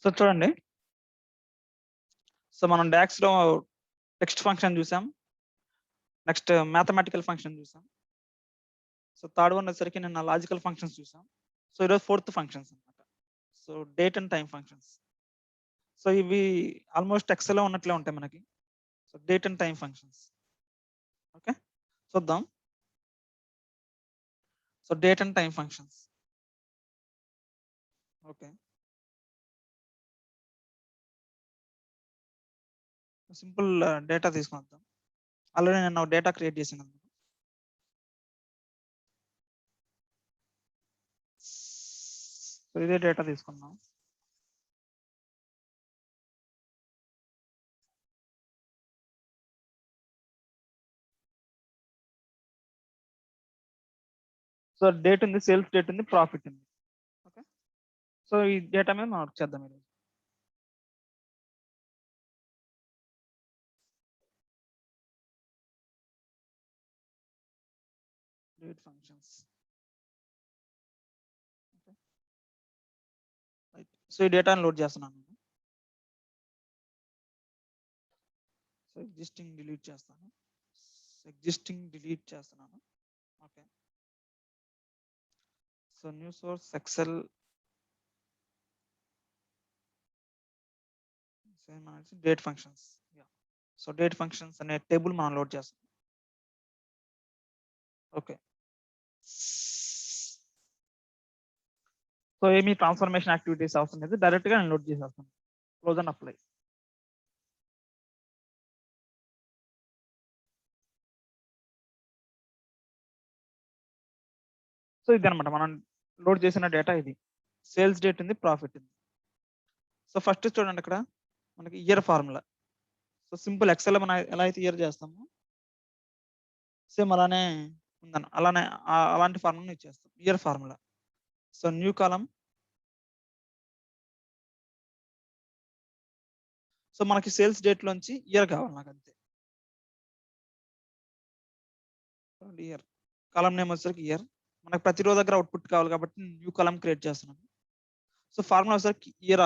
So చూడండి. So మనం డాక్స్‌లో టెక్స్ట్ ఫంక్షన్ చూసాం. నెక్స్ట్ మ్యాథమెటికల్ ఫంక్షన్ చూసాం. సో థర్డ్ వన్ వచ్చేసరికి నిన్న లాజికల్ ఫంక్షన్స్ చూసాం. సో ఈరోజు ఫోర్త్ ఫంక్షన్స్ అన్నమాట. So date and time functions. So ఇవి ఆల్మోస్ట్ ఎక్సెల్‌లో ఉన్నట్లే ఉంటాయి మనకి. So date and time functions. Okay. చూద్దాం. So date and time functions. Okay. Simple data తీసుకుందాం. ఆల్రెడీ నేను డేటా క్రియేట్ చేశాను. సో ఇదే డేటా తీసుకుందాం. సో డేట్ ఉంది, సేల్స్ డేట్ ఉంది, ప్రాఫిట్ ఉంది. ఓకే. సో ఈ డేటా మీద మనం వర్క్ చేద్దాం ఈరోజు. Date functions. Okay. Right. So ఈ డేటాను లోడ్ చేస్తున్నాను. సో ఎగ్జిస్టింగ్ డిలీట్ చేస్తాను. Okay. So new source Excel date functions. So date functions అనే టేబుల్ మనం లోడ్ చేస్తాం. ఓకే. సో ఏమి ట్రాన్స్ఫర్మేషన్ యాక్టివిటీస్ అవసరం లేదు, డైరెక్ట్ గా నేను లోడ్ చేసేస్తాను. Close and apply. సో ఇది అనమాట మనం లోడ్ చేసిన డేటా. ఇది సేల్స్ డేట్ ఉంది, ప్రాఫిట్ ఉంది. సో ఫస్ట్ చూడండి, ఇక్కడ మనకి year formula. So simple Excel మనం ఎలా అయితే ఇయర్ చేస్తామో సేమ్ అలానే ఉందన్న, అలానే అలాంటి ఫార్ములా ఇచ్చేస్తాం. Year formula. సో న్యూ కాలం. సో మనకి సేల్స్ డేట్ లోంచి ఇయర్ కావాలి నాకు, అంతే. ఇయర్ కాలం నేమ్ వచ్చేసరికి ఇయర్. మనకు ప్రతిరోజు దగ్గర అవుట్పుట్ కావాలి కాబట్టి న్యూ కాలం క్రియేట్ చేస్తున్నాను. సో ఫార్ములా వచ్చేసరికి ఇయర్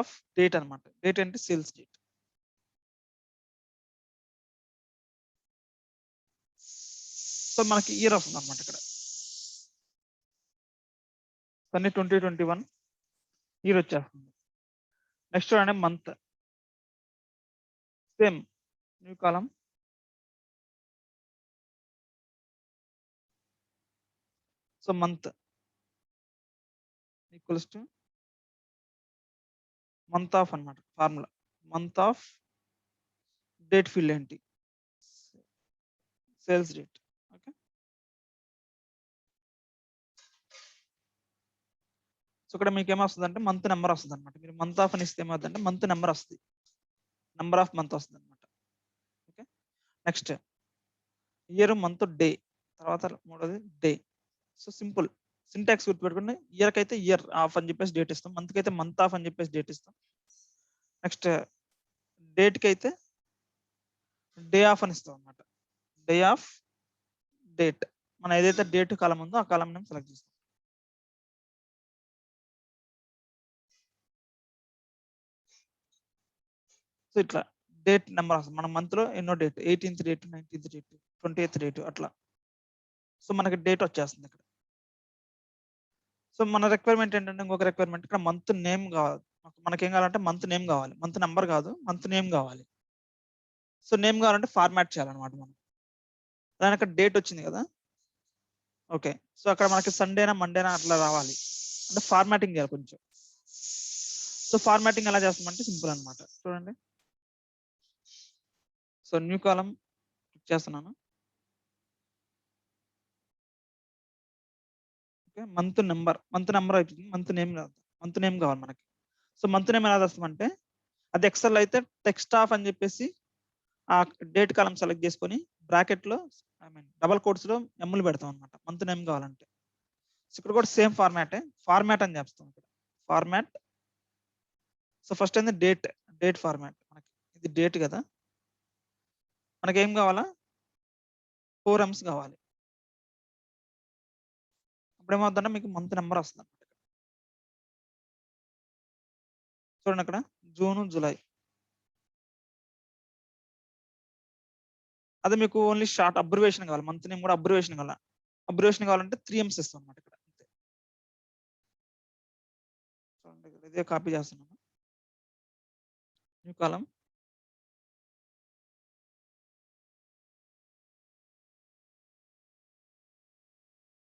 ఆఫ్ డేట్ అనమాట. డేట్ అంటే సేల్స్ డేట్. సో మనకి ఇయర్ ఆఫ్ ఉందన్నమాట ఇక్కడ. అన్ని 2021 ఇయర్ వచ్చేస్తుంది. నెక్స్ట్ చూడండి, month. Same new column. So month equals to month of అన్నమాట formula. Month of date field ఏంటి, సేల్స్ డేట్. ఓకే. సో ఇక్కడ మీకు ఏమొస్తుంది అంటే మంత్ నెంబర్ వస్తుంది అనమాట. మీరు మంత్ ఆఫ్ అని ఇస్తే ఏమవుతుందంటే మంత్ నెంబర్ వస్తుంది, నెంబర్ ఆఫ్ మంత్ వస్తుంది అనమాట. Okay. Next year, month, day. తర్వాత మూడోది డే. సో సింపుల్ సింటాక్స్ గుర్తుపెట్టుకోండి. ఇయర్ కి అయితే ఇయర్ ఆఫ్ అని చెప్పేసి డేట్ ఇస్తాం, మంత్ కి అయితే మంత్ ఆఫ్ అని చెప్పేసి డేట్ ఇస్తాం. నెక్స్ట్ డేట్ కి అయితే డే ఆఫ్ అని ఇస్తాం అనమాట. Day of date. మనం ఏదైతే డేట్ కాలం ఉందో ఆ కాలం నేమ్ సెలెక్ట్ చేస్తాం. సో ఇట్లా డేట్ నెంబర్ వస్తుంది. మన మంత్ లో ఎన్నో date, 18th date, 19th date, 28th date అట్లా. సో మనకి డేట్ వచ్చేస్తుంది ఇక్కడ. సో మన రిక్వైర్మెంట్ ఏంటంటే, ఇంకొక రిక్వైర్మెంట్ ఇక్కడ మంత్ నేమ్ కావాలి. మనకేం కావాలంటే మంత్ నేమ్ కావాలి, మంత్ నెంబర్ కాదు, మంత్ నేమ్ కావాలి. సో నేమ్ కావాలంటే ఫార్మాట్ చేయాలన్నమాట మనం. దాని అక్కడ డేట్ వచ్చింది కదా. ఓకే. సో అక్కడ మనకి సండేనా మండేనా అట్లా రావాలి అంటే ఫార్మాటింగ్ చేయాలి కొంచెం. సో ఫార్మాటింగ్ ఎలా చేస్తామంటే సింపుల్ అన్నమాట. చూడండి. సో న్యూ కాలం క్లిక్ చేస్తున్నాను. ఓకే. మంత్ నెంబర్ అయిపోతుంది, మంత్ నేమ్ కాదు, మంత్ నేమ్ కావాలి మనకి. సో మంత్ నేమ్ ఎలా చేస్తామంటే, అది ఎక్సెల్ అయితే టెక్స్ట్ ఆఫ్ అని చెప్పేసి ఆ డేట్ కాలం సెలెక్ట్ చేసుకొని బ్రాకెట్ లో డబల్ కోట్స్ లో ఎమ్ములు పెడతాం అనమాట మంత్ నేమ్ కావాలంటే. సో ఇక్కడ కూడా సేమ్ ఫార్మాట్ అని చెప్తాం ఇక్కడ. ఫార్మాట్. సో ఫస్ట్ ఏంది డేట్ ఫార్మాట్. మనకి ఇది డేట్ కదా, మనకి ఏం కావాలా, 4 M's కావాలి. అప్పుడు ఏమవుతుందంటే మీకు మంత్ నెంబర్ వస్తుంది. చూడండి అక్కడ జూన్, జూలై. అదే మీకు ఓన్లీ షార్ట్ అబ్రివేషన్ కావాలి. మంత్ నేమ్ కూడా అబ్రివేషన్ కావాలా? అబ్రివేషన్ కావాలంటే 3 ఎమ్స్ ఇస్తాం అన్నమాట ఇక్కడ. అంతే. చూడండి ఇక్కడ ఇదే కాపీ చేస్తున్నాను. New column.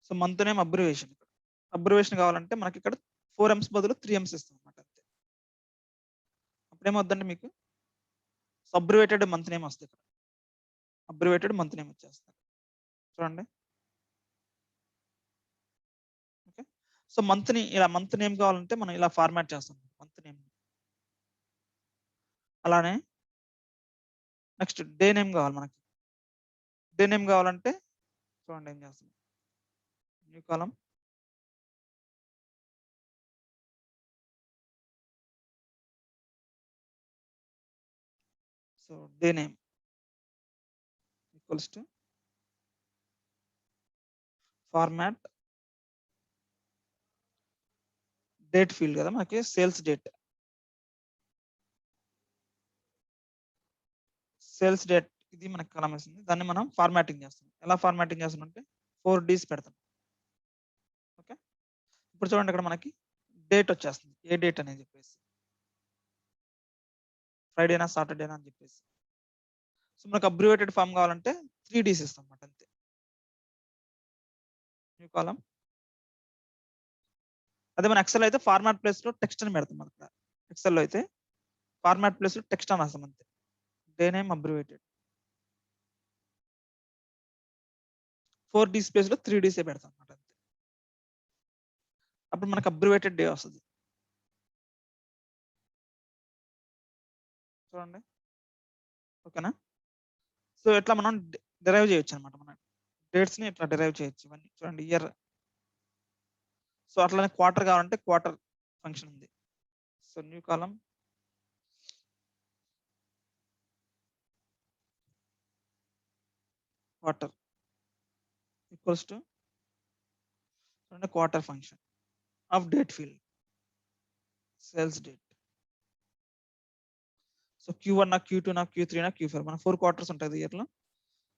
So month name abbreviation. Abbreviation కావాలంటే మనకి ఇక్కడ 4 ఎమ్స్ బదులు 3 ఎమ్స్ ఇస్తాం అన్నమాట అంతే. అప్పుడేమవుద్దంటే మీకు అబ్రివేటెడ్ మంత్ నేమ్ వస్తుంది ఇక్కడ. అబ్రివేటెడ్ మంత్ నేమ్ వచ్చేస్తుంది. చూడండి. ఓకే. సో మంత్ని ఇలా మంత్ నేమ్ కావాలంటే మనం ఇలా ఫార్మాట్ చేస్తాం మంత్ నేమ్. అలానే నెక్స్ట్ డే నేమ్ కావాలి మనకి. డే నేమ్ కావాలంటే చూడండి ఏం చేస్తాం. New column. So day name equals to format date field కదా మనకి సేల్స్ డేట్. సేల్స్ డేట్ ఇది మనకి కాలం వేస్తుంది. దాన్ని మనం ఫార్మాటింగ్ చేస్తాం. ఎలా ఫార్మాటింగ్ చేస్తామంటే 4 డీస్ పెడతాం. ఓకే. ఇప్పుడు చూడండి ఇక్కడ మనకి డేట్ వచ్చేస్తుంది. ఏ డేట్ అనేది చెప్పేసి ఫ్రైడేనా సాటర్డేనా అని చెప్పేసి. సో మనకు అబ్రివేటెడ్ ఫామ్ కావాలంటే 3 డీస్ ఇస్తాం అన్నమాట అంతే. New column. అదే మన ఎక్సెల్ అయితే ఫార్మాట్ ప్లేస్ లో టెక్స్ట్ అని పెడతాం మనకి. ఎక్సెల్ లో అయితే ఫార్మాట్ ప్లేస్ లో టెక్స్ట్ అని రాస్తాం అంతే. డే నేమ్ అబ్రివేటెడ్ 4 డీస్ ప్లేస్ లో 3 డీసే పెడతాం అన్నమాట అంతే. అప్పుడు మనకు అబ్రివేటెడ్ డే వస్తుంది. చూడండి. ఓకేనా. సో ఇట్లా మనం డిరైవ్ చేయొచ్చు అనమాట. మనం డేట్స్ ని ఇట్లా డిరైవ్ చేయొచ్చు. ఇవన్నీ చూడండి ఇయర్. సో అట్లానే క్వార్టర్ కావాలంటే క్వార్టర్ ఫంక్షన్ ఉంది. So new column. Quarter equals to చూడండి quarter function of date field sales date. So Q1 నా Q2 నా Q3 నా Q4 మన 4 క్వార్టర్స్ ఉంటుంది ఇయర్ లో.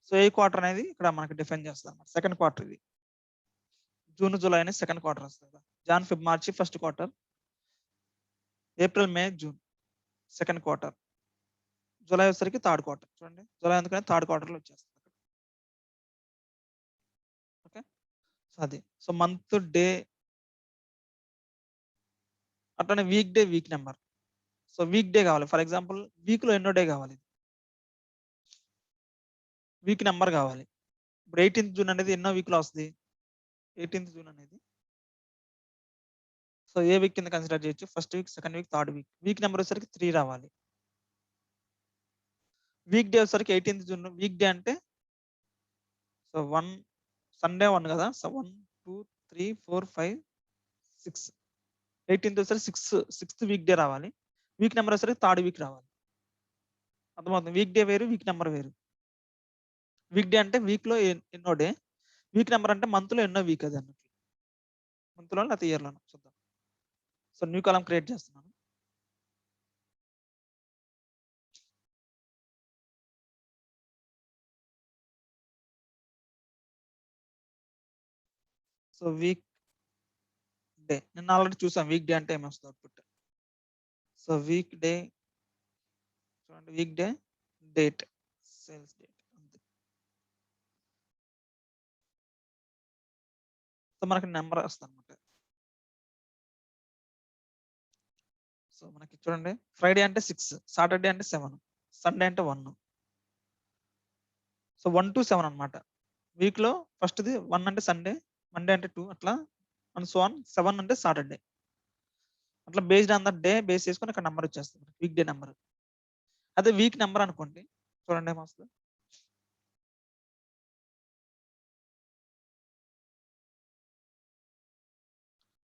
సో ఏ క్వార్టర్ అనేది ఇక్కడ మనకి డిఫైన్ చేస్తాం అన్నమాట. సెకండ్ క్వార్టర్ ఇది. జూన్, జూలై అనేది సెకండ్ క్వార్టర్ వస్తుంది. జాన్, ఫెబ్, మార్చి ఫస్ట్ క్వార్టర్. ఏప్రిల్, మే, జూన్ సెకండ్ క్వార్టర్. జూలై వచ్చేసరికి థర్డ్ క్వార్టర్. చూడండి జూలై అందుకని థర్డ్ క్వార్టర్ లో వచ్చేస్తుంది. ఓకే. సో అది సో మంత్ డే అట్లనే week day week number. So weak day కావాలి. ఫర్ ఎగ్జాంపుల్ వీక్ లో ఎన్నో డే కావాలి. వీక్ నెంబర్ కావాలి. ఇప్పుడు 18th జూన్ అనేది ఎన్నో వీక్ లో వస్తుంది. 18th జూన్ అనేది సో ఏ వీక్ కింద కన్సిడర్ చేయొచ్చు. First week, second week, third week. Week number వచ్చేసరికి 3 రావాలి. వీక్ డే వచ్చేసరికి 18th జూన్ వీక్ డే అంటే సో 1 సండే 1 కదా. సో 1 2 3 4 5 6 18th వచ్చేసరికి సిక్స్త్ వీక్ డే రావాలి. వీక్ నెంబర్ వచ్చేసరికి థర్డ్ వీక్ రావాలి. అర్థమవుతుంది. వీక్ డే వేరు, వీక్ నెంబర్ వేరు. వీక్ డే అంటే వీక్ లో ఎన్నో డే. వీక్ నెంబర్ అంటే మంత్ లో ఎన్నో వీక్ అది అన్నట్లు. మంత్ లో లేకపోతే ఇయర్ లోనో చూద్దాం. సో న్యూ కాలమ్ క్రియేట్ చేస్తున్నాను. సో వీక్ డే నేను ఆల్రెడీ చూసాను. వీక్ డే అంటే ఏమొస్తుంది అవుట్పుట్. సో వీక్ డే చూడండి week day date sales date అంతే. సో మనకి నెంబర్ వస్తుంది అనమాట. సో మనకి చూడండి ఫ్రైడే అంటే 6, సాటర్డే అంటే 7, సండే అంటే 1. సో 1 to 7 అనమాట. వీక్ లో ఫస్ట్ది 1 అంటే సండే, మండే అంటే 2 అట్లా అండ్ సో ఆన్ 7 అంటే సాటర్డే. అట్లా based on the day base చేసుకొని ఇక్కడ నెంబర్ వచ్చేస్తుంది వీక్ డే నెంబర్. అదే వీక్ నెంబర్ అనుకోండి చూడండి ఏమొస్తుంది.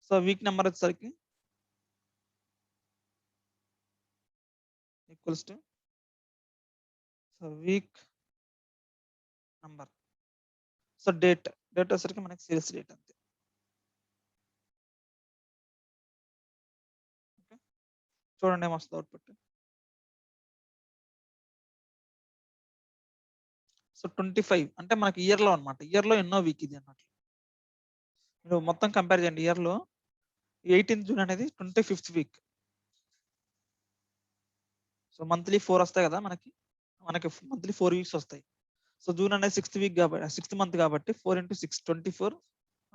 సో వీక్ నెంబర్ వచ్చేసరికి equals to so weak number. So date వచ్చేసరికి మనకి సేల్స్ డేట్ అంతే. చూడండి ఏమొస్తుంది అవుట్పుట్. సో 25 అంటే మనకి ఇయర్‌లో అన్నమాట. ఇయర్‌లో ఎన్నో వీక్ ఇది అన్నట్లు. మీరు మొత్తం కంపేర్ చేయండి ఇయర్‌లో 18థ్ జూన్ అనేది 25థ్ వీక్. సో మంత్లీ 4 వస్తాయి కదా మనకి. మంత్లీ 4 వీక్స్ వస్తాయి. సో జూన్ అనేది 6థ్ వీక్ కాబట్టి 6థ్ మంత్ కాబట్టి 4 ఇంటూ 6 24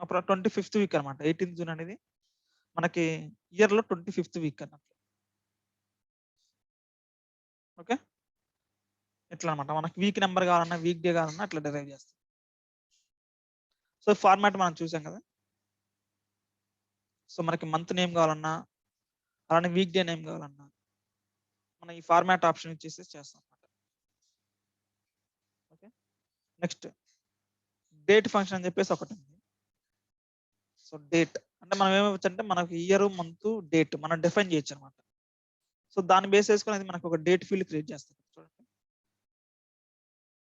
అప్పుడు 25థ్ వీక్ అన్నమాట. 18థ్ జూన్ అనేది మనకి ఇయర్‌లో 25థ్ వీక్ అన్నట్లు. ఓకే. ఇట్లా అన్నమాట. మనకి వీక్ నంబర్ కావాలన్నా, వీక్ డే కావాలన్నా అట్లా డిరైవ్ చేస్తాం. సో ఫార్మాట్ మనం చూసాం కదా. సో మనకి మంత్ నేమ్ కావాలన్నా, అలానే వీక్ డే నేమ్ కావాలన్నా మనం ఈ ఫార్మాట్ ఆప్షన్ ఇచ్చేసి చేస్తాం అన్నమాట. ఓకే. నెక్స్ట్ డేట్ ఫంక్షన్ అని చెప్పేసి ఒకటి ఉంది. సో డేట్ అంటే మనం ఏమవచ్చు అంటే మనకి ఇయర్, మంత్, డేట్ మనం డిఫైన్ చేయొచ్చు అనమాట. సో దాన్ని బేస్ చేసుకొని అది మనకు ఒక డేట్ ఫీల్డ్ క్రియేట్ చేస్తుంది. చూడండి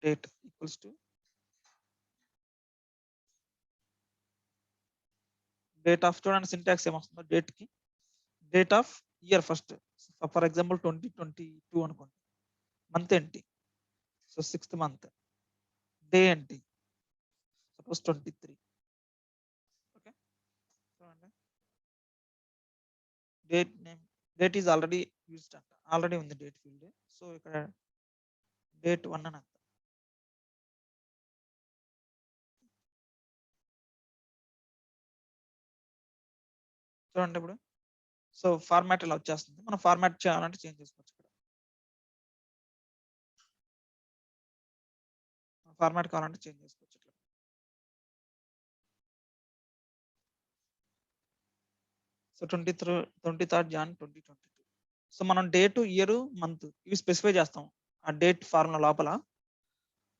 date equals to date of, చూడండి సింటాక్స్ ఏమొస్తుందో డేట్ కి date of year first. For example 2022 అనుకోండి. మంత్ ఏంటి? So 6th month. డే ఏంటి? సపోజ్ 23. ఓకే. చూడండి date name, date is already used అంట, ఆల్రెడీ ఉంది డేట్ ఫీల్డ్. సో ఇక్కడ డేట్ 1 అని అంత. చూడండి ఇప్పుడు సో ఫార్మాట్ ఇలా వచ్చేస్తుంది. మనం ఫార్మాట్ చేయాలంటే చేంజ్ చేసుకోవచ్చు. ఇక్కడ ఫార్మాట్ కావాలంటే చేంజ్ చేసుకోవచ్చు. ఇట్లా సో 23rd జాన్ 2022. సో మనం డేట్, ఇయర్, మంత్ ఇవి స్పెసిఫై చేస్తాం ఆ డేట్ ఫార్ములా లోపల.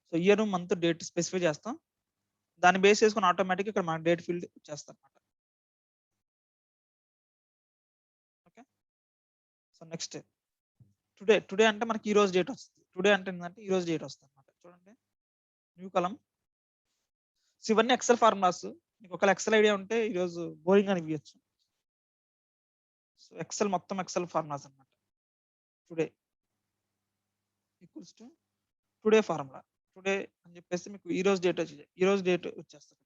So year, month, date specify చేస్తాం. దాన్ని బేస్ చేసుకుని ఆటోమేటిక్ ఇక్కడ మన డేట్ ఫీల్డ్ చేస్తాం అనమాట. ఓకే. సో నెక్స్ట్ టుడే అంటే మనకి ఈ రోజు డేట్ వస్తుంది. టుడే అంటే ఏంటంటే ఈ రోజు డేట్ వస్తుంది అనమాట. చూడండి న్యూ కలం. సో ఇవన్నీ ఎక్సెల్ ఫార్ములాస్. మీకు ఒకవేళ ఎక్సెల్ ఐడియా ఉంటే ఈ రోజు బోరింగ్ అనిపించచ్చు. సో ఎక్సెల్ మొత్తం ఎక్సెల్ ఫార్ములాస్ అనమాట. Today equals to today formula. Today అని చెప్పేసి మీకు ఈ రోజు డేట్ వచ్చి ఈ రోజు డేట్ వచ్చేస్తుంది.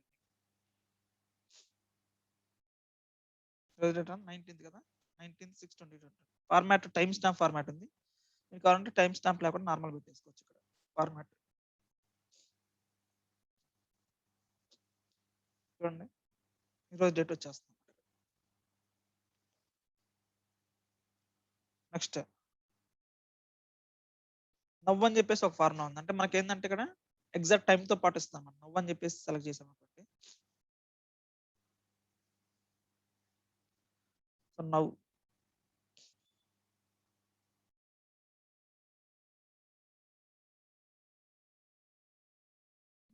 ఈరోజు డేట్ 19th కదా. 19/6/2020. ఫార్మాట్ టైమ్ స్టాంప్ ఫార్మాట్ ఉంది. మీకు కావాలంటే టైమ్ స్టాంప్ లేకుండా నార్మల్ పెట్టేసుకోవచ్చు ఇక్కడ ఫార్మాట్. చూడండి ఈరోజు డేట్ వచ్చేస్తుంది. నెక్స్ట్ నవ్వు అని చెప్పేసి ఒక ఫార్ములా ఉంది. అంటే మనకి ఏంటంటే ఇక్కడ ఎగ్జాక్ట్ టైం తో పాటు ఇస్తాం. మనం నవ్వు అని చెప్పేసి సెలెక్ట్ చేసాం అనుకోండి. సో నవ్వు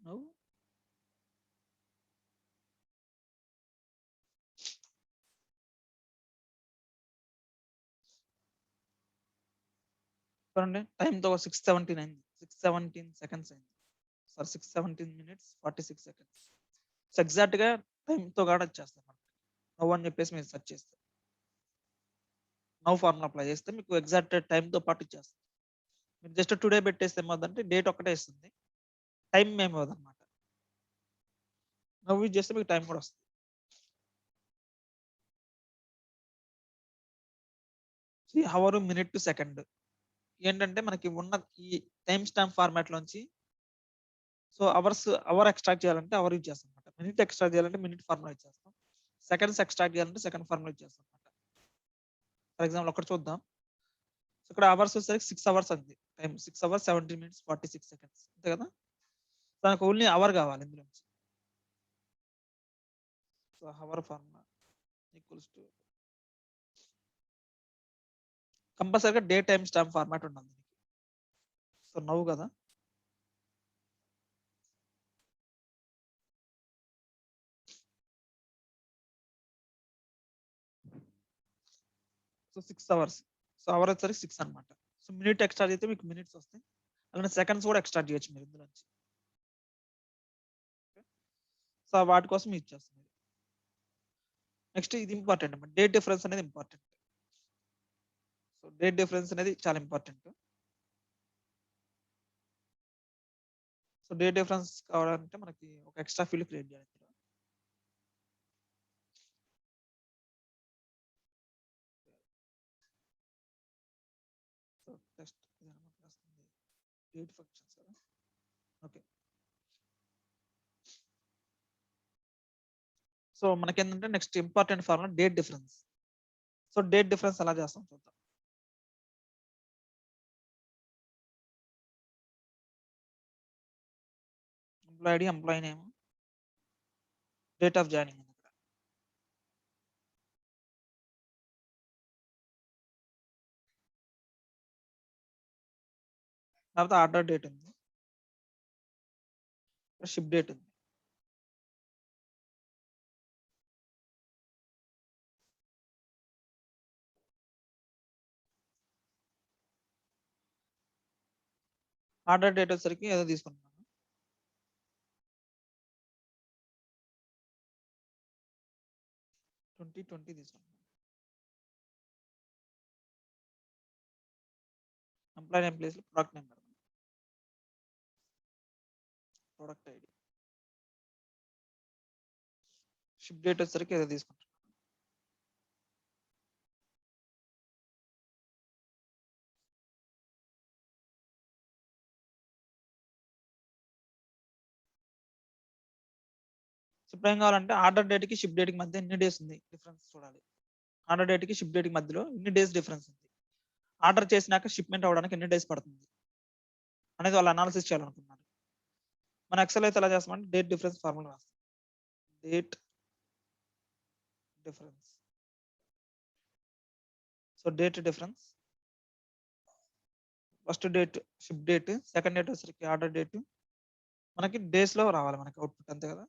నవ్వు చూడండి టైంతో 6:17 అయింది. 6:17 సెకండ్స్ అయింది. Sorry 6:17 minutes 46 seconds. So exact గా టైంతో కూడా వచ్చేస్తాం మనకి. నవ్వు అని చెప్పేసి మీరు సెర్చ్ చేస్తే నవ్వు ఫార్ములా అప్లై చేస్తే మీకు ఎగ్జాక్ట్ టైంతో పాటు ఇచ్చేస్తుంది. మీరు జస్ట్ టుడే పెట్టేస్తే ఏమవుతుందంటే డేట్ ఒకటే ఇస్తుంది, టైం ఏమి ఇవ్వదు అనమాట. నవ్వు యూజ్ చేస్తే మీకు టైం కూడా వస్తుంది. అవర్, మినిట్, సెకండ్ ఏంటంటే మనకి ఉన్న ఈ టైం స్టాంప్ ఫార్మాట్ లోంచి సో అవర్ ఎక్స్ట్రాక్ట్ చేయాలంటే అవర్ యూజ్ చేస్తాం అనమాట. మినిట్ ఎక్స్ట్రాక్ట్ చేయాలంటే మినిట్ ఫార్ములా ఇచ్చేస్తాం. సెకండ్స్ ఎక్స్ట్రాక్ట్ చేయాలంటే సెకండ్ ఫార్ములా ఇచ్చేస్తాం అనమాట. ఫర్ ఎగ్జాంపుల్ ఒకటి చూద్దాం. సో ఇక్కడ అవర్స్ వచ్చేసరికి 6 అవర్స్ అంది టైం. 6 అవర్స్ 17 minutes 46 seconds అంతే కదా. దానికి ఓన్లీ అవర్ కావాలి ఇందులో నుంచి. So our formula equals to కంపల్సరీగా డే టైమ్ స్టాంప్ ఫార్మాట్ ఉండాలి. సో నవ్వు కదా. So 6 hours. సో అవర్ వచ్చేసరికి 6 అనమాట. సో మినిట్ ఎక్స్ట్రా అయితే మీకు మినిట్స్ వస్తాయి. అలానే సెకండ్స్ కూడా ఎక్స్ట్రా చేయొచ్చు మీరు ఇందులో నుంచి. సో వాటి కోసం యూజ్ చేస్తుంది. నెక్స్ట్ ఇది ఇంపార్టెంట్ అన్నమాట. డేట్ డిఫరెన్స్ అనేది ఇంపార్టెంట్. డేట్ డిఫరెన్స్ అనేది చాలా ఇంపార్టెంట్. సో డేట్ డిఫరెన్స్ కావాలంటే మనకి ఒక ఎక్స్ట్రా ఫీల్డ్ క్రియేట్ చేయాలి ఇందులో. సో టెస్ట్ వస్తుంది డేట్ ఫంక్షన్స్ కదా. ఓకే, సో మనకి ఏంటంటే next important formula date difference. So date difference ఎలా చేస్తాం చూద్దాం. Employ ID, employee name, date of joining. తర్వాత ఆర్డర్ డేట్ ఉంది, షిప్ డేట్ ఉంది. ఆర్డర్ డేట్ వచ్చేసరికి ఏదో తీసుకుంటున్నాను, 2020 తీసుకుంటున్నాను. ఎంప్లాయీ నేమ్ ప్లేస్ లో ప్రొడక్ట్ నేమ్ పెడతాను, ప్రొడక్ట్ ఐడి. షిప్ డేట్ వచ్చేసరికి ఏదో తీసుకుంటాను. సో ఇప్పుడు ఏం కావాలంటే ఆర్డర్ డేట్ కి షిప్ డేట్ కి మధ్య ఎన్ని డేస్ ఉంది డిఫరెన్స్ చూడాలి. ఆర్డర్ డేట్ కి షిప్ డేట్ కి మధ్యలో ఎన్ని డేస్ డిఫరెన్స్ ఉంది, ఆర్డర్ చేసినాక షిప్మెంట్ అవ్వడానికి ఎన్ని డేస్ పడుతుంది అనేది వాళ్ళు అనాలిసిస్ చేయాలనుకున్నారు. మన ఎక్సెల్ అయితే ఎలా చేస్తామంటే డేట్ డిఫరెన్స్ ఫార్ములా రాస్తాం. Date difference. So date difference, first date ship date, second date వచ్చేసరికి ఆర్డర్ డేట్. మనకి డేస్ లో రావాలి మనకి అవుట్పుట్, అంతే కదా.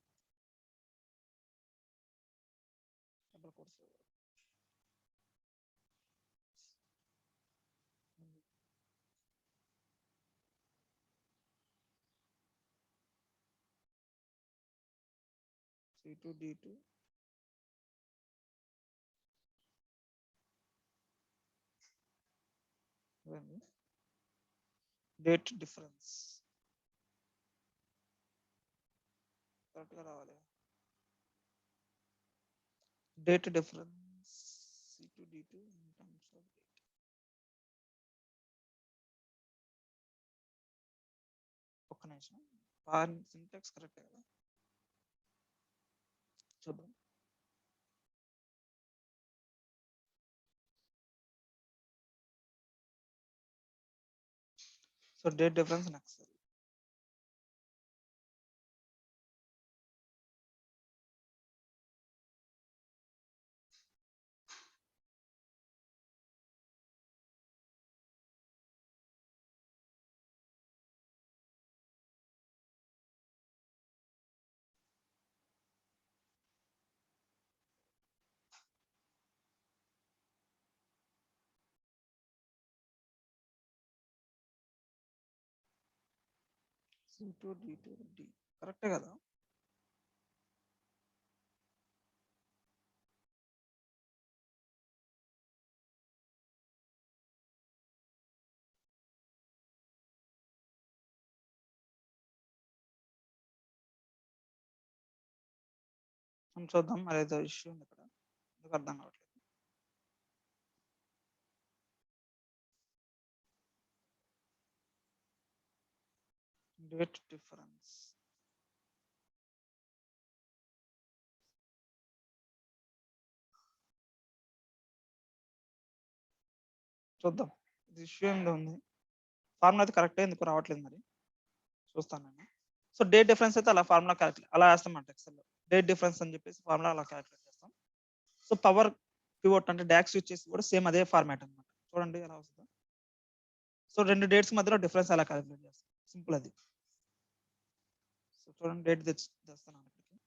C2 D2 date difference correct గా రావాలి. Date difference C2 D2 in terms of date. ఒక్క నిమిషం, సింటాక్స్ కరెక్ట్ కదా చూద్దాం. So date difference next. C2 D2 D కరెక్టే కదా. చూద్దాం, మరి ఏదో ఇష్యూ ఉంది ఇక్కడ, ఎందుకు అర్థం కావట్లేదు. డేట్ డిఫరెన్స్ చూద్దాం, ఇది ఇష్యూ ఏందో ఉంది. ఫార్ములా అయితే కరెక్ట్ ఎందుకు రావట్లేదు మరి చూస్తాను నేను. సో డేట్ డిఫరెన్స్ అయితే అలా ఫార్ములా క్యాలిక్యులేట్ అలా వేస్తామంట ఎక్సెల్లో. డేట్ డిఫరెన్స్ అని చెప్పేసి ఫార్ములా అలా క్యాలిక్యులేట్ చేస్తాం. సో పవర్ పివోట్ అంటే డాక్స్ యూజ్ చేసి కూడా సేమ్ అదే ఫార్మాట్ అనమాట. చూడండి ఎలా వస్తుందో. సో రెండు డేట్స్ మధ్యలో డిఫరెన్స్ అలా క్యాలిక్యులేట్ చేస్తాం, సింపుల్ అది. సో చూడండి డేట్ తెస్తున్నాను ఇక్కడికి.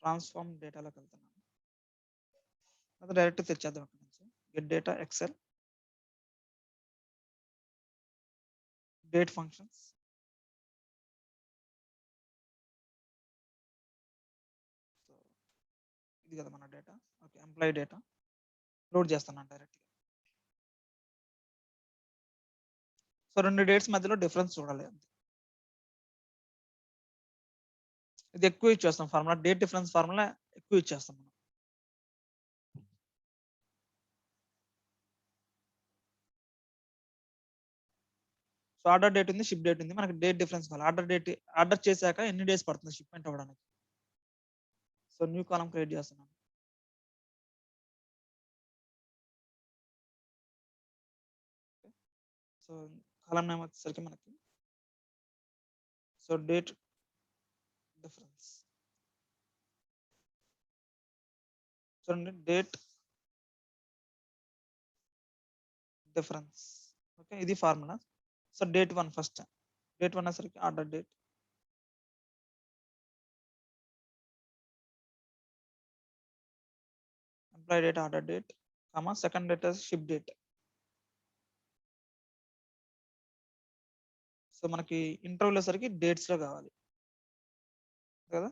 ట్రాన్స్ఫార్మ్ డేటాలోకి వెళ్తున్నాను, అది డైరెక్ట్ తెచ్చేద్దాం ఇక్కడ నుంచి. Get data Excel, date functions. So ఇది కదా మన data. Okay, employee data load చేస్తున్నాను డైరెక్ట్గా. సో 2 డేట్స్ మధ్యలో డిఫరెన్స్ చూడాలి అంతే. ఇది ఎక్కువ ఇచ్చేస్తాం ఫార్ములా, డేట్ డిఫరెన్స్ ఫార్ములా ఎక్కువ ఇచ్చేస్తాం మనం. సో ఆర్డర్ డేట్ ఉంది, షిప్ డేట్ ఉంది, మనకి డేట్ డిఫరెన్స్ కావాలి. ఆర్డర్ చేశాక ఎన్ని డేస్ పడుతుంది షిప్మెంట్ అవ్వడానికి. సో న్యూ కాలం క్రియేట్ చేస్తున్నాను. సో కాలం నేమ్ వచ్చేసరికి మనకి సో డేట్ డిఫరెన్స్ చూడండి, డేట్ డిఫరెన్స్. ఓకే, ఇది formula. So date 1 first, date 1 వచ్చేసరికి order date, employee date, order date, second date ship date. So మనకి ఇంటర్వ్యూలో సరికి డేట్స్ లో కావాలి కదా.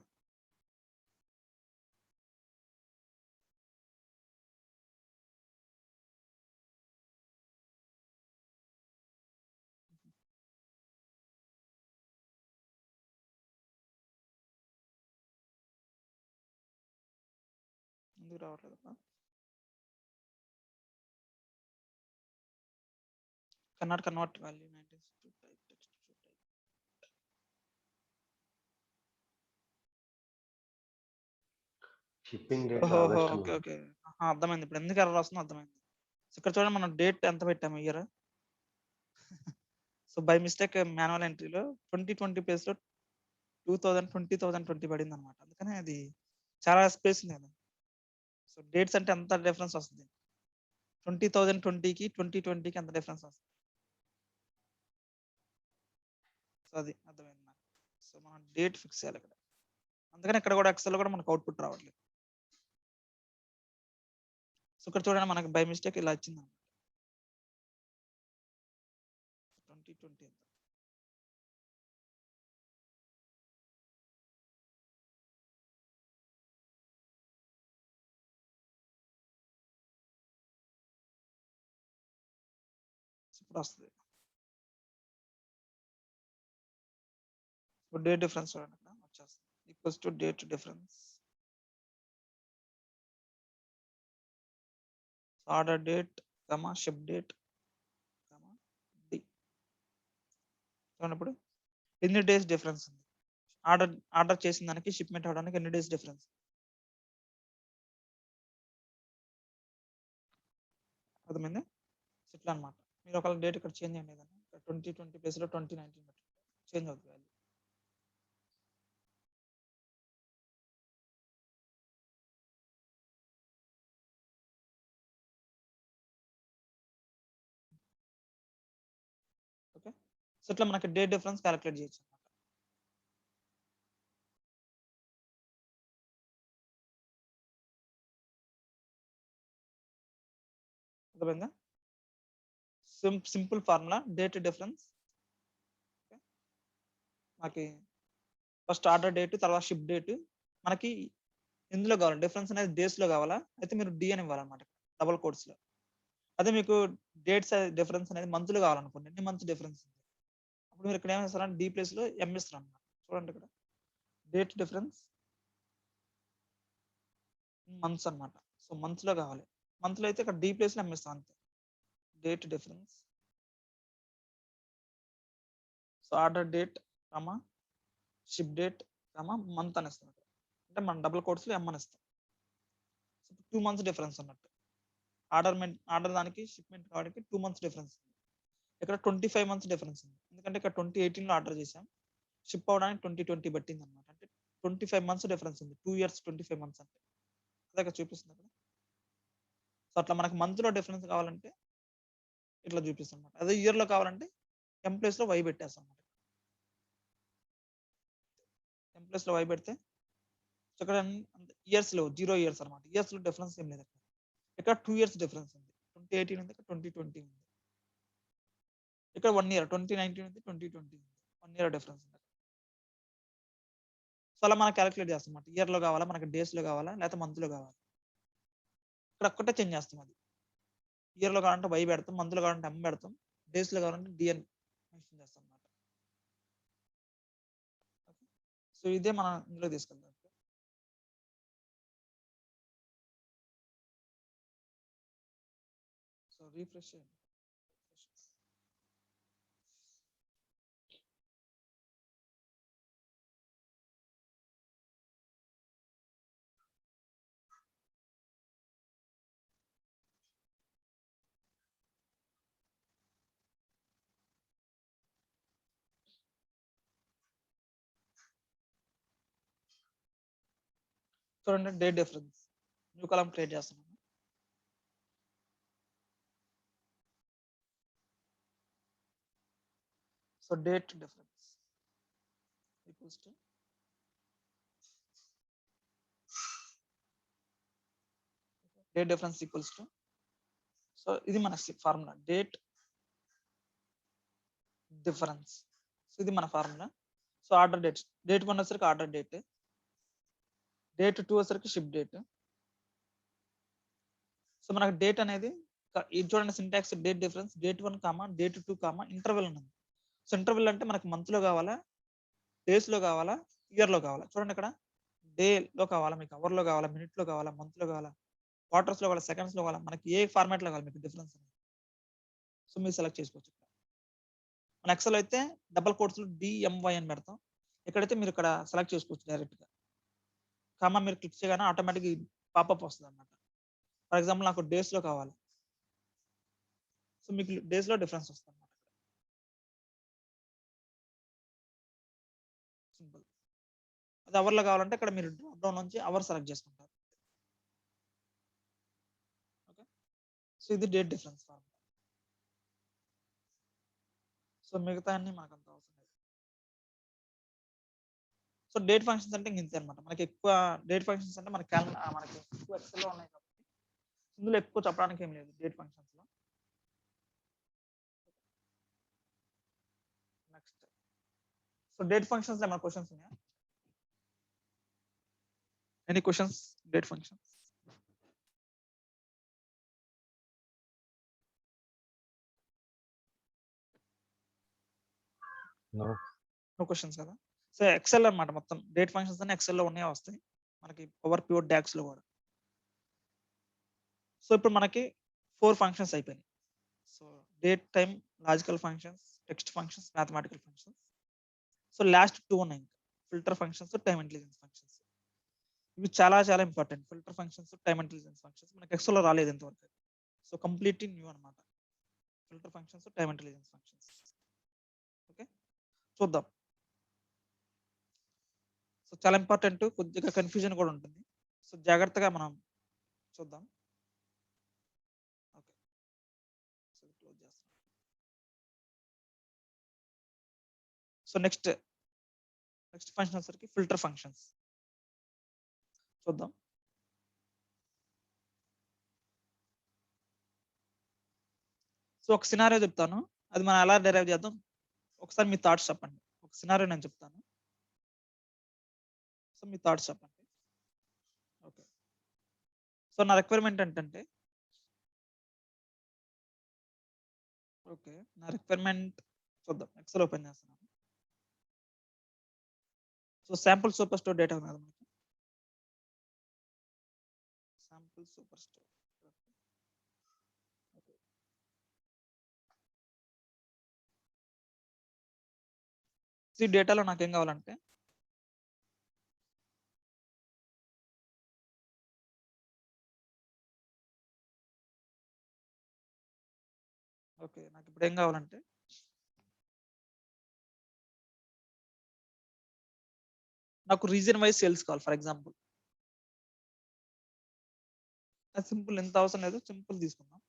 ఎందుకు రావట్లేదు? cannot convert value 19 to type text to type. Shipping date ఓహో, ఆగస్ట్ ఓకే ఓకే, అర్థమైంది ఇప్పుడు ఎందుకు ఎర్రర్ వస్తుందో అర్థమైంది. సో ఇక్కడ చూడండి మనం డేట్ ఎంత పెట్టాము year. So by mistake manual ఎంట్రీలో 2020 పేజ్ లో 2020 పడింది అనమాట. అందుకని అది చాలా స్పేస్ ఉంది కదా. సో డేట్స్ అంటే ఎంత డిఫరెన్స్ వస్తుంది, 2020కి 2020కి ఎంత డిఫరెన్స్ వస్తుంది. సో అది అర్థమైంది నాకు. సో మనం డేట్ ఫిక్స్ చేయాలి ఇక్కడ. అందుకని ఇక్కడ కూడా ఎక్సెల్ కూడా మనకు అవుట్పుట్ రావట్లేదు. సో ఇక్కడ చూడండి మనకి బై మిస్టేక్ ఇలా వచ్చింది అనమాట. 2020 ఎంత. ఇప్పుడు వస్తుంది. ఇప్పుడు డేట్ డిఫరెన్స్ చూడండి ఇక్కడ వచ్చేస్తుంది, equals to date difference order date ship date D. చూడండి ఇప్పుడు ఎన్ని డేస్ డిఫరెన్స్ ఉంది, ఆర్డర్ చేసిన దానికి షిప్మెంట్ అవడానికి ఎన్ని డేస్ డిఫరెన్స్. అర్థమైంది. ఇట్లా అనమాట. మీరు ఒకవేళ డేట్ ఇక్కడ చేంజ్ అయ్యింది ఏదన్నా 2020 ప్లేస్ లో 2019 చేంజ్ అవుతుంది వాల్యూ. ఓకే, సో ఇట్లా మనకి డేట్ డిఫరెన్స్ క్యాలిక్యులేట్ చేయొచ్చు అనమాట. అర్థమైందా. Simple formula date difference. మనకి ఫస్ట్ ఆర్డర్ డేట్, తర్వాత షిప్ డేట్. మనకి ఎందులో కావాలి డిఫరెన్స్ అనేది, డేస్ లో కావాలా అయితే మీరు డి అని ఇవ్వాలన్నమాట డబుల్ కోట్స్ లో. అదే మీకు డేట్స్ డిఫరెన్స్ అనేది మంత్ లో కావాలనుకోండి, ఎన్ని మంత్స్ డిఫరెన్స్ ఉంది, అప్పుడు మీరు ఇక్కడ ఏం చేస్తారంటే డి ప్లేస్ లో ఎం ఇస్తారు అన్నమాట. చూడండి ఇక్కడ డేట్ డిఫరెన్స్ మంత్స్ అన్నమాట. సో మంత్స్ లో కావాలి, మంత్ లో అయితే ఇక్కడ డి ప్లేస్ లో ఎం ఇస్తాం అంతే. Date difference so order date ship date month అని ఇస్తాం. అంటే మనం డబుల్ కోట్స్ లో ఎం అని ఇస్తాం. 2 మంత్స్ డిఫరెన్స్ అన్నట్టు. ఆర్డర్ దానికి షిప్మెంట్ కావడానికి 2 మంత్స్ డిఫరెన్స్ ఉంది. ఇక్కడ 25 మంత్స్ డిఫరెన్స్ ఉంది, ఎందుకంటే ఇక్కడ 2018 లో ఆర్డర్ చేసాం, షిప్ అవడానికి 2020 పట్టింది అనమాట. అంటే 25 మంత్స్ డిఫరెన్స్ ఉంది, 2 years 25 మంత్స్ అంటే అదే ఇక్కడ చూపిస్తుంది అక్కడ. సో అట్లా మనకి మంత్ లో డిఫరెన్స్ కావాలంటే ఇట్లా చూపిస్తాం అనమాట. అదే ఇయర్ లో కావాలంటే ఎం ప్లేస్ లో వై పెట్టేస్తాం అనమాట. ఎం ప్లేస్ లో వై పెడితే ఇక్కడ ఇయర్స్ లో 0 years అనమాట. ఇయర్స్ లో డిఫరెన్స్ ఏం లేదు ఇక్కడ. ఇక్కడ 2 years డిఫరెన్స్ ఉంది, 2018 ఉంది, ఇక్కడ 2020 ఉంది. ఇక్కడ 1 year 2019 ఉంది, 2020 ఉంది, 1 year డిఫరెన్స్ ఉంది. సో అలా మనం క్యాలిక్యులేట్ చేస్తాం అన్నమాట. ఇయర్‌లో కావాలా, మనకి డేస్‌లో కావాలా, లేకపోతే మంత్‌లో కావాలా. ఇక్కడ ఒక్కటే చేంజ్ చేస్తాం అది. ఇయర్‌లో కావాలంటే వై పెడతాం, మంత్‌లో కావాలంటే ఎం పెడతాం, డేస్‌లో కావాలంటే డి అని మెన్షన్ చేస్తాం అన్నమాట. ఓకే. సో ఇదే మనం ఇందులో తీసుకెళ్తాం. సో రిఫ్రెష్ చేయండి. చూడండి date difference. New column create చేస్తున్నాను. So date difference equals to date difference equals to, so ఇది మన ఫార్ములా డేట్ డిఫరెన్స్. సో ఇది మన formula. So order date, date 1 వచ్చరికి ఆర్డర్ డేట్, డేట్ 2 వచ్చరికి షిప్ డేట్. సో మనకు డేట్ అనేది ఇది చూడండి syntax date difference date 1 comma date 2 comma interval ఉంది. సో ఇంటర్వెల్ అంటే మనకి మంత్లో కావాలా, డేస్‌లో కావాలా, ఇయర్‌లో కావాలా. చూడండి ఇక్కడ డేలో కావాలా, మీకు అవర్‌లో కావాలా, మినిట్‌లో కావాలా, మంత్‌లో కావాలా, క్వార్టర్స్‌లో కావాలా, సెకండ్స్‌లో కావాలా, మనకి ఏ ఫార్మాట్‌లో కావాలి మీకు డిఫరెన్స్ అనేది. సో మీరు సెలెక్ట్ చేసుకోవచ్చు. మన ఎక్సెల్ అయితే డబుల్ కోట్స్‌లో డిఎంవై అని పెడతాం. ఇక్కడైతే మీరు ఇక్కడ సెలెక్ట్ చేసుకోవచ్చు డైరెక్ట్‌గా. కామా మీరు క్లిక్ చేయగానే ఆటోమేటిక్‌గా పాపప్ వస్తదన్నమాట. ఫర్ ఎగ్జాంపుల్ నాకు డేస్‌లో కావాలి. సో మీకు డేస్‌లో డిఫరెన్స్ వస్తదన్నమాట. సింపుల్. అది అవర్‌లో కావాలంటే ఇక్కడ మీరు డ్రాప్ డౌన్ నుంచి అవర్ సెలెక్ట్ చేసుకుంటారు. ఓకే. సో ఇది డేట్ డిఫరెన్స్ ఫార్ములా. సో మిగతా అన్ని మనకంత అవసరం లేదు. సో డేట్ ఫంక్షన్స్ అంటే ఇంతే అన్నమాట. మనకి ఎక్కువ డేట్ ఫంక్షన్స్ అంటే మనకి మనకి ఎక్కువ ఎక్సెల్‌లో ఉన్నాయి కాబట్టి ఇందులో ఎక్కువ చెప్పడానికి ఏం లేదు డేట్ ఫంక్షన్స్‌లో. నెక్స్ట్. సో డేట్ ఫంక్షన్స్‌లో ఏమైనా క్వెషన్స్ ఉన్నాయా? Any questions date function? No. No questions కదా. సో ఎక్సెల్ అన్నమాట మొత్తం డేట్ ఫంక్షన్స్ అన్ని ఎక్సెల్‌లో ఉన్నాయే వస్తాయి. మనకి పవర్ పివట్ డాక్స్‌లో కూడా. సో ఇప్పుడు మనకి 4 ఫంక్షన్స్ అయిపోయినాయి. So date, time, logical functions, text functions, mathematical functions. So last 2 ఉన్నాయి ఇంకా. Filter functions, time intelligence functions. ఇవి చాలా చాలా important. Filter functions, time intelligence functions మనకి ఎక్సెల్‌లో రాలేదు ఇంతవరకు. సో కంప్లీట్లీ న్యూ అన్నమాట. Filter functions, time intelligence functions. Okay. చూద్దాం. సో చాలా ఇంపార్టెంట్. కొద్దిగా కన్‌ఫ్యూజన్ కూడా ఉంటుంది. సో జాగ్రత్తగా మనం చూద్దాం. ఓకే. సో క్లోజ్ చేస్తాం. సో నెక్స్ట్ ఫంక్షన్ వచ్చేసరికి ఫిల్టర్ ఫంక్షన్స్. చూద్దాం. సో ఒక సినారియో చెప్తాను. అది మనం ఎలా డెరైవ్ చేద్దాం ఒకసారి మీ థాట్స్ చెప్పండి. ఒక సినారియో నేను చెప్తాను. సో మీ థాట్స్ చెప్పండి. ఓకే. సో నా రిక్వైర్మెంట్ ఏంటంటే ఓకే. నా రిక్వైర్మెంట్ చూద్దాం. ఎక్సెల్ ఓపెన్ చేస్తున్నాను. So sample super store data ఉంది కదా మనకి. Sample super store. ఓకే. ఈ డేటాలో నాకేం కావాలంటే ఓకే. నాకు ఇప్పుడు ఏం కావాలంటే నాకు రీజన్ వైస్ సేల్స్ కావాలి ఫర్ ఎగ్జాంపుల్. సింపుల్ ఎంత అవసరం లేదు. సింపుల్ తీసుకుందాం.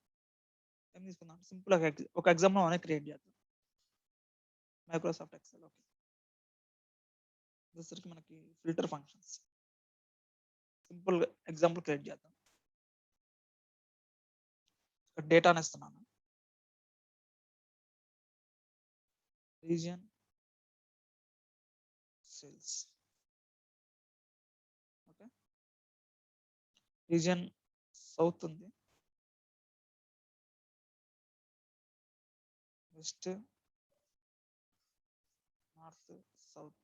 ఏం తీసుకుందాం? సింపుల్ ఒక ఎగ్జాంపుల్ అనేది క్రియేట్ చేద్దాం. Microsoft Excel. ఓకే. వచ్చేసరికి మనకి filter functions. Simple example create చేద్దాం. ఇక్కడ డేటాని ఇస్తున్నాను. Region sales. రీజియన్ సౌత్ ఉంది, వెస్ట్, నార్త్, సౌత్.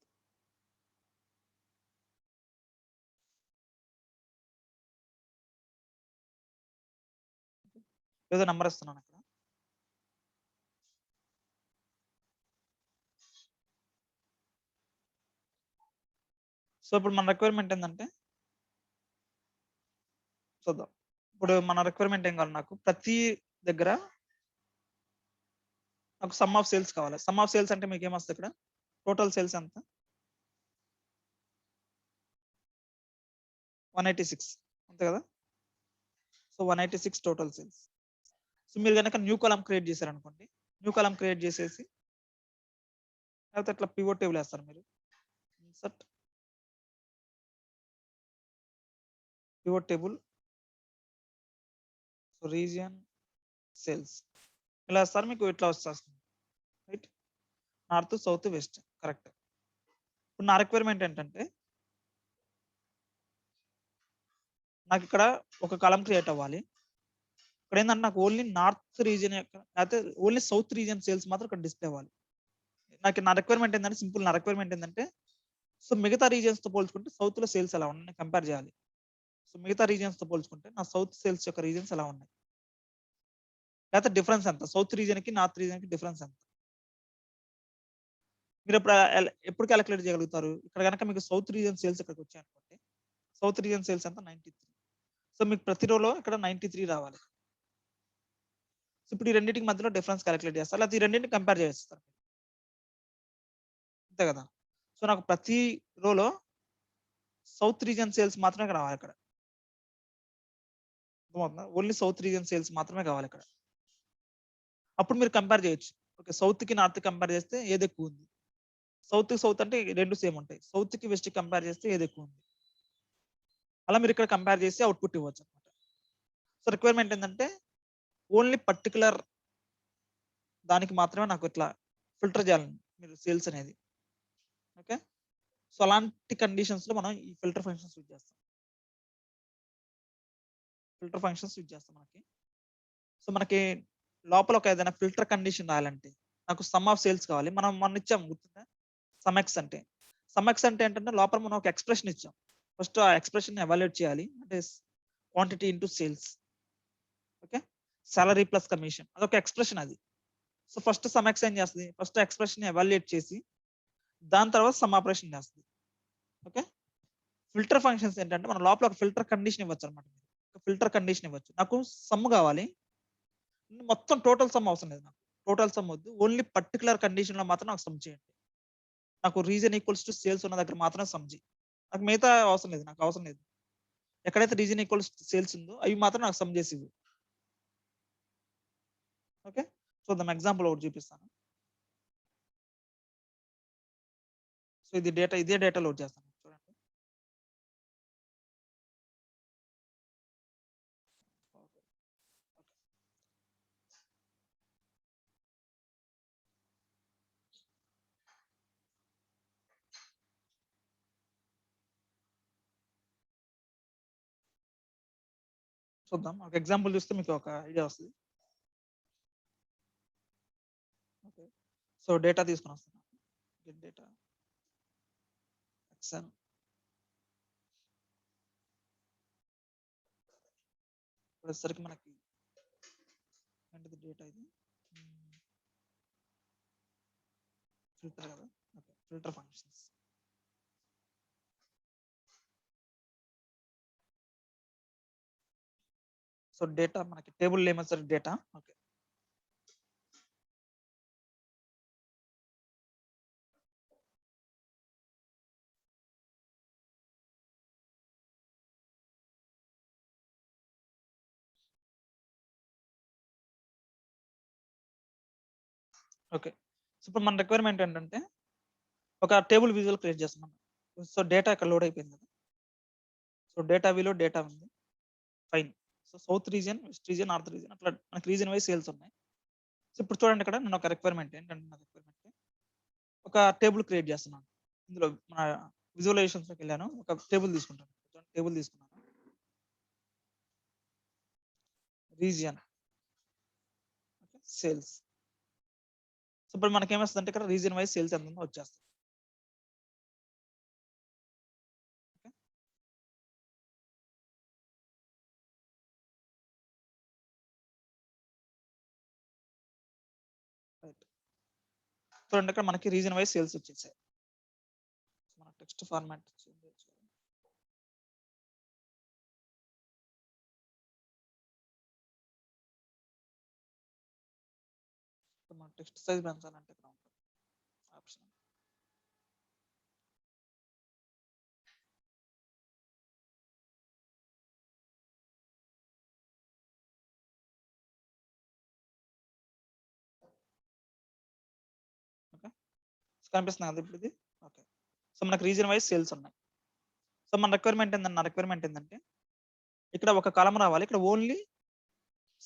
ఏదో నెంబర్ ఇస్తున్నాను అక్కడ. సో ఇప్పుడు మన రిక్వైర్మెంట్ ఏంటంటే చూద్దాం. ఇప్పుడు మన రిక్వైర్మెంట్ ఏం కావాలి, నాకు ప్రతి దగ్గర నాకు సమ్ ఆఫ్ సేల్స్ కావాలి. సమ్ ఆఫ్ సేల్స్ అంటే మీకు ఏమొస్తుంది ఇక్కడ, టోటల్ సేల్స్ ఎంత 186 అంతే కదా. So 186 total sales. సో మీరు కనుక న్యూ కాలమ్ క్రియేట్ చేశారనుకోండి, న్యూ కాలమ్ క్రియేట్ చేసేసి లేకపోతే అట్లా పివోట్ టేబుల్ వేస్తారు మీరు, insert pivot table, so region sales ఇలా వేస్తారు, మీకు ఇట్లా వచ్చేస్తుంది right. North, south, west correct. ఇప్పుడు నా రిక్వైర్మెంట్ ఏంటంటే నాకు ఇక్కడ ఒక కాలమ్ క్రియేట్ అవ్వాలి. ఇక్కడ ఏంటంటే నాకు ఓన్లీ నార్త్ రీజియన్ అయితే ఓన్లీ సౌత్ రీజియన్ సేల్స్ మాత్రం ఇక్కడ డిస్ప్లే అవ్వాలి. నాకు నా రిక్వైర్మెంట్ ఏంటంటే సింపుల్, నా రిక్వైర్మెంట్ ఏంటంటే సో మిగతా రీజియన్స్ తో పోల్చుకుంటే సౌత్ లో సేల్స్ ఎలా ఉన్నాయి కంపేర్ చేయాలి. సో మిగతా రీజియన్స్ తో పోల్చుకుంటే నా సౌత్ సేల్స్ యొక్క రీజియన్స్ ఎలా ఉన్నాయి, లేకపోతే డిఫరెన్స్ ఎంత, సౌత్ రీజియన్ కి నార్త్ రీజియన్ కి డిఫరెన్స్ ఎంత మీరు ఎప్పుడు క్యాలిక్యులేట్ చేయగలుగుతారు. ఇక్కడ కనుక మీకు సౌత్ రీజియన్ సేల్స్ ఇక్కడికి వచ్చాయనుకోండి, సౌత్ రీజియన్ సేల్స్ ఎంత 93. సో మీకు ప్రతి రోలో ఇక్కడ 93 రావాలి. సో ఇప్పుడు ఈ రెండింటికి మధ్యలో డిఫరెన్స్ క్యాలిక్యులేట్ చేస్తారు, లేకపోతే ఈ రెండింటిని కంపేర్ చేస్తారు అంతే కదా. సో నాకు ప్రతి రోలో సౌత్ రీజియన్ సేల్స్ మాత్రమే రావాలి ఇక్కడ, ఓన్లీ సౌత్ రీజియన్ సేల్స్ మాత్రమే కావాలి ఇక్కడ. అప్పుడు మీరు కంపేర్ చేయొచ్చు, ఓకే సౌత్ కి నార్త్ కంపేర్ చేస్తే ఏది ఎక్కువ ఉంది, సౌత్ కి సౌత్ అంటే రెండు సేమ్ ఉంటాయి, సౌత్ కి వెస్ట్ కంపేర్ చేస్తే ఏది ఎక్కువ ఉంది, అలా మీరు ఇక్కడ కంపేర్ చేసి అవుట్పుట్ ఇవ్వచ్చు అనమాట. సో రిక్వైర్మెంట్ ఏంటంటే ఓన్లీ పర్టికులర్ దానికి మాత్రమే నాకు ఇట్లా ఫిల్టర్ చేయాలి మీరు సేల్స్ అనేది. ఓకే, సో అలాంటి కండిషన్స్ లో మనం ఈ ఫిల్టర్ ఫంక్షన్స్ యూజ్ చేస్తాం. ఫిల్టర్ ఫంక్షన్స్ యూజ్ చేస్తాం మనకి. సో మనకి లోపల ఒక ఏదైనా ఫిల్టర్ కండిషన్ రాయాలంటే నాకు సమ్ ఆఫ్ సేల్స్ కావాలి. మనం మొన్న ఇచ్చాం గుర్తుందా, సమ్ ఎక్స్ అంటే. సమ్ ఎక్స్ అంటే ఏంటంటే లోపల మనం ఒక ఎక్స్ప్రెషన్ ఇచ్చాం, ఫస్ట్ ఆ ఎక్స్ప్రెషన్ ఎవాల్యుయేట్ చేయాలి, అంటే quantity into sales. Okay, salary plus commission అదొక ఎక్స్ప్రెషన్ అది. సో ఫస్ట్ సమ్ ఎక్స్ ఏం చేస్తుంది, ఫస్ట్ ఎక్స్ప్రెషన్ ఎవాల్యుయేట్ చేసి దాని తర్వాత సమ్ ఆపరేషన్ చేస్తుంది. ఓకే, ఫిల్టర్ ఫంక్షన్స్ ఏంటంటే మన లోపల ఒక ఫిల్టర్ కండిషన్ ఇవ్వచ్చు అనమాట. ఫిల్టర్ కండిషన్ ఇవ్వచ్చు, నాకు సమ్ కావాలి, మొత్తం టోటల్ సమ్ అవసరం లేదు, నాకు టోటల్ సమ్ వద్దు, ఓన్లీ పర్టికులర్ కండిషన్ లో మాత్రం నాకు సమ్ చేయండి. నాకు రీజన్ ఈక్వల్స్ టు సేల్స్ ఉన్న దగ్గర మాత్రం సమ్ చేయి, నాకు మిగతా అవసరం లేదు, నాకు అవసరం లేదు. ఎక్కడైతే రీజన్ ఈక్వల్స్ టు సేల్స్ ఉందో అవి మాత్రం నాకు సమ్ చేసి ఇవ్వు. ఓకే, చూద్దాం ఎగ్జాంపుల్ ఒకటి చూపిస్తాను. సో ఇది డేటా, ఇదే డేటా లోడ్ చేస్తాను చూడండి. చూద్దాం, ఒక ఎగ్జాంపుల్ చూస్తే మీకు ఒక ఐడియా వస్తుంది. ఓకే, సో డేటా తీసుకుని వస్తున్నాను, గెట్ డేటా ఎక్సెల్. వచ్చేసరికి మనకి ఏంటిది డేటా, ఇది ఫిల్టర్ కదా. Okay, filter functions. So data మనకి టేబుల్ ఏమొచ్చారు డేటా. Okay, okay. సో ఇప్పుడు మన రిక్వైర్మెంట్ ఏంటంటే ఒక టేబుల్ విజువల్ క్రియేట్ చేస్తున్నాం. సో డేటా ఇక్కడ లోడ్ అయిపోయింది కదా. సో డేటా విలో డేటా ఉంది, fine. So south region, west region, north region అట్లా మనకి రీజియన్ వైజ్ సేల్స్ ఉన్నాయి. సో ఇప్పుడు చూడండి, ఇక్కడ నేను ఒక రిక్వైర్మెంట్ ఏంటంటే నా రిక్వైర్మెంట్ ఒక టేబుల్ క్రియేట్ చేస్తున్నాను. ఇందులో మన విజువలైజేషన్స్ లోకి వెళ్ళాను, ఒక టేబుల్ తీసుకుంటాను, టేబుల్ తీసుకున్నాను. Region sales. సో ఇప్పుడు మనకి ఏమొస్తుంది అంటే ఇక్కడ రీజియన్ వైజ్ సేల్స్ ఎంత ఉందో వచ్చేస్తుంది. చూడండి ఇక్కడ మనకి రీజన్ వైజ్ సేల్స్ వచ్చేసాయి. మన టెక్స్ట్ ఫార్మాట్ మన టెక్స్ట్ సైజ్ పెంచాలంటే ఇక్కడ ఉంటుంది ఆప్షన్. ఓకే కనిపిస్తుంది కదా ఇప్పుడు ఇది. ఓకే సో మనకు రీజన్ వైజ్ సేల్స్ ఉన్నాయి. సో మన రిక్వైర్మెంట్ ఏంటంటే ఇక్కడ ఒక కాలం రావాలి, ఇక్కడ ఓన్లీ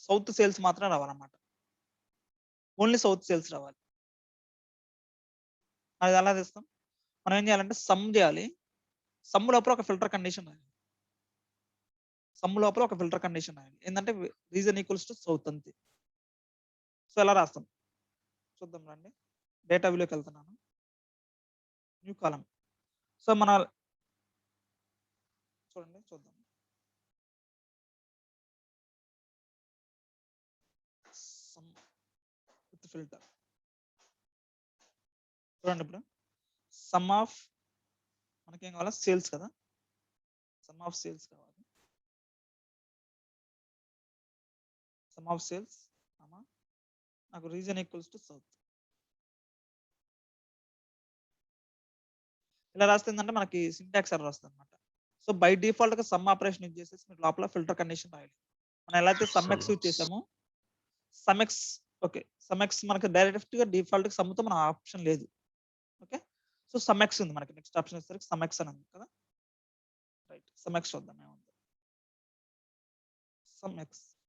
సౌత్ సేల్స్ మాత్రమే రావాలన్నమాట. ఓన్లీ సౌత్ సేల్స్ రావాలి. అది ఎలా చేస్తాం, మనం ఏం చేయాలంటే సమ్ చేయాలి. సమ్ లోపల ఒక ఫిల్టర్ కండిషన్ రాయాలి. సమ్ లోపల ఒక ఫిల్టర్ కండిషన్ రాయాలి ఏంటంటే రీజన్ ఈక్వల్స్ టు సౌత్ అంతే. సో ఎలా రాస్తాం చూద్దాం రండి. డేటా వ్యూలోకి వెళ్తున్నాను, న్యూ కాలం. సో మన చూడండి చూద్దాం. సమ్ విత్ ఫిల్టర్ చూడండి. ఇప్పుడు సమ్ ఆఫ్ మనకేం కావాలా సేల్స్ కదా, సమ్ ఆఫ్ సేల్స్ కావాలి. సమ్ ఆఫ్ సేల్స్ నాకు రీజన్ ఈక్వల్స్ టు సౌత్. ఇలా రాస్తుందంటే మనకి సింటాక్స్ ఎర్రర్ వస్తుంది అనమాట. సో బై డిఫాల్ట్ గా సమ్ ఆపరేషన్ యూజ్ చేసేసి మీరు లోపల ఫిల్టర్ కండిషన్ రాయాలి. మనం ఎలా అయితే సమ్ ఎక్స్ యూజ్ చేసామో some X, okay some X మనకి డైరెక్ట్ గా డిఫాల్ట్ గా సమ్ తో మన ఆప్షన్ లేదు. ఓకే సో సమ్ ఎక్స్ ఉంది మనకి, నెక్స్ట్ ఆప్షన్ వచ్చేసరికి సమ్ ఎక్స్ అని ఉంది కదా. రైట్ సమ్ ఎక్స్ చూద్దాం ఏముంది. Some X